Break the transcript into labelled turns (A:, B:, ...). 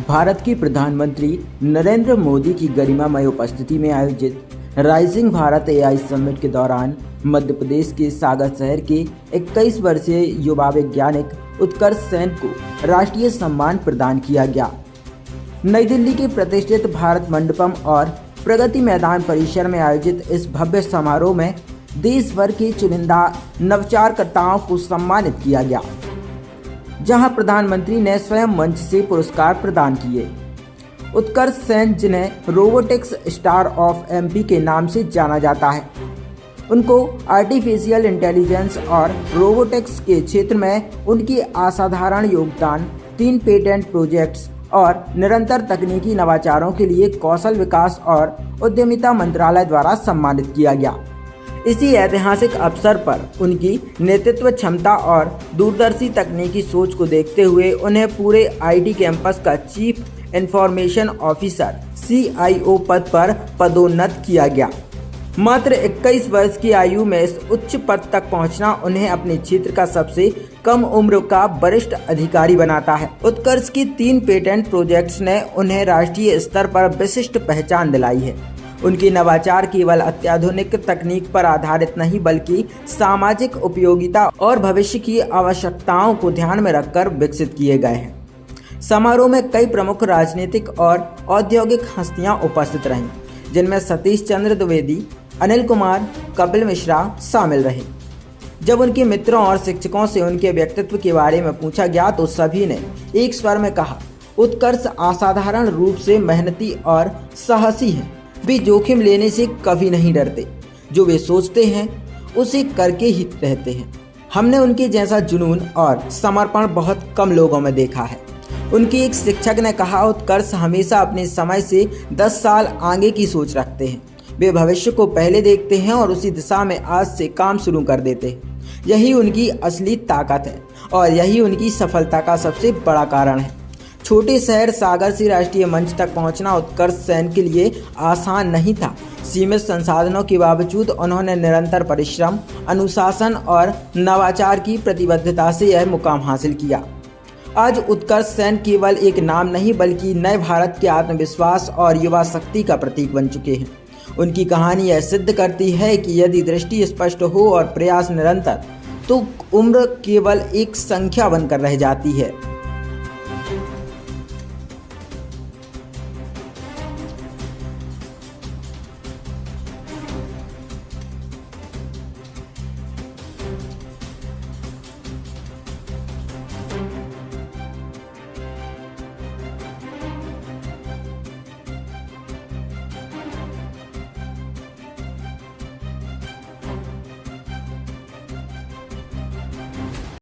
A: भारत के प्रधानमंत्री नरेंद्र मोदी की गरिमामय उपस्थिति में आयोजित राइजिंग भारत एआई समिट के दौरान मध्य प्रदेश के सागर शहर के 21 वर्षीय युवा वैज्ञानिक उत्कर्ष सेन को राष्ट्रीय सम्मान प्रदान किया गया। नई दिल्ली के प्रतिष्ठित भारत मंडपम और प्रगति मैदान परिसर में आयोजित इस भव्य समारोह में देश भर के चुनिंदा नवाचारकर्ताओं को सम्मानित किया गया, जहां प्रधानमंत्री ने स्वयं मंच से पुरस्कार प्रदान किए। उत्कर्ष सेन, जिन्हें रोबोटिक्स स्टार ऑफ एमपी के नाम से जाना जाता है, उनको आर्टिफिशियल इंटेलिजेंस और रोबोटिक्स के क्षेत्र में उनकी असाधारण योगदान, 3 पेटेंट प्रोजेक्ट्स और निरंतर तकनीकी नवाचारों के लिए कौशल विकास और उद्यमिता मंत्रालय द्वारा सम्मानित किया गया। इसी ऐतिहासिक अवसर पर उनकी नेतृत्व क्षमता और दूरदर्शी तकनीकी सोच को देखते हुए उन्हें पूरे आईटी कैंपस का चीफ इंफॉर्मेशन ऑफिसर CIO पद पर पदोन्नत किया गया। मात्र 21 वर्ष की आयु में इस उच्च पद तक पहुंचना उन्हें अपने क्षेत्र का सबसे कम उम्र का वरिष्ठ अधिकारी बनाता है। उत्कर्ष की 3 पेटेंट प्रोजेक्ट्स ने उन्हें राष्ट्रीय स्तर पर विशिष्ट पहचान दिलाई है। उनकी नवाचार केवल अत्याधुनिक तकनीक पर आधारित नहीं, बल्कि सामाजिक उपयोगिता और भविष्य की आवश्यकताओं को ध्यान में रखकर विकसित किए गए हैं। समारोह में कई प्रमुख राजनीतिक और औद्योगिक हस्तियां उपस्थित रहीं, जिनमें सतीश चंद्र द्विवेदी, अनिल कुमार, कपिल मिश्रा शामिल रहे। जब उनके मित्रों और शिक्षकों से उनके व्यक्तित्व के बारे में पूछा गया तो सभी ने एक स्वर में कहा, उत्कर्ष असाधारण रूप से मेहनती और साहसी हैं। वे जोखिम लेने से कभी नहीं डरते। जो वे सोचते हैं उसे करके ही रहते हैं। हमने उनके जैसा जुनून और समर्पण बहुत कम लोगों में देखा है। उनके एक शिक्षक ने कहा, उत्कर्ष हमेशा अपने समय से 10 साल आगे की सोच रखते हैं। वे भविष्य को पहले देखते हैं और उसी दिशा में आज से काम शुरू कर देते हैं। यही उनकी असली ताकत है और यही उनकी सफलता का सबसे बड़ा कारण है। छोटे शहर सागर से राष्ट्रीय मंच तक पहुंचना उत्कर्ष सेन के लिए आसान नहीं था। सीमित संसाधनों के बावजूद उन्होंने निरंतर परिश्रम, अनुशासन और नवाचार की प्रतिबद्धता से यह मुकाम हासिल किया। आज उत्कर्ष सेन केवल एक नाम नहीं, बल्कि नए भारत के आत्मविश्वास और युवा शक्ति का प्रतीक बन चुके हैं। उनकी कहानी यह सिद्ध करती है कि यदि दृष्टि स्पष्ट हो और प्रयास निरंतर, तो उम्र केवल एक संख्या बनकर रह जाती है।